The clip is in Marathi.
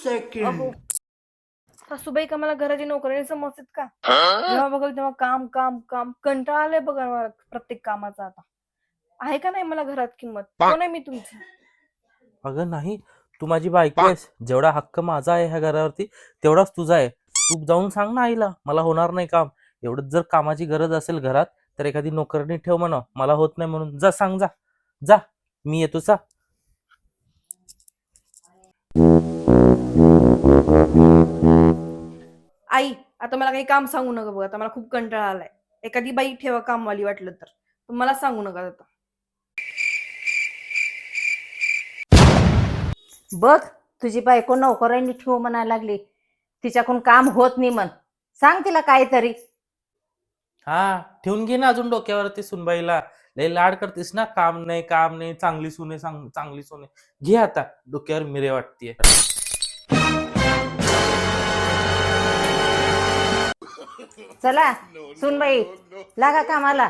अहो सासूबाई का मला घराची नोकरी समजतात का? जेव्हा बघल तेव्हा काम काम काम कंटाळा आलाय बघा मला प्रत्येक कामाचा आता. आहे का नाही मला घरात किंमत? कोण आहे मी तुमची? अगं नाही, तू माझी बायको आहेस. जेवढा हक्क माझा आहे ह्या घरावरती तेवढाच तुझा आहे. तू जाऊन सांग ना आईला, मला होणार नाही काम. एवढंच जर कामाची गरज असेल घरात तर एखादी नोकरणी ठेव म्हणा, मला होत नाही म्हणून. जा सांग, जा जा, मी येतो. चा आई आता मला काही काम सांगू नका बघा, आता मला खूप कंटाळा आलाय. एखादी बाई ठेवा कामवाली वाटलं तर, पण मला सांगू नका आता. बघ, तुझी बायको नोकरांनी ठेवू म्हणायला लागली. तिच्याकडून काम होत नाही म्हण. सांग तिला काहीतरी. हा, ठेवून घे ना अजून डोक्यावरती सुनबाईला. लय लाड करतेस ना, काम नाही काम नाही, चांगली सुने चांगली सुने. घे आता, डोक्यावर मिरे वाटतेय. चला सुनबाई, लागा कामाला.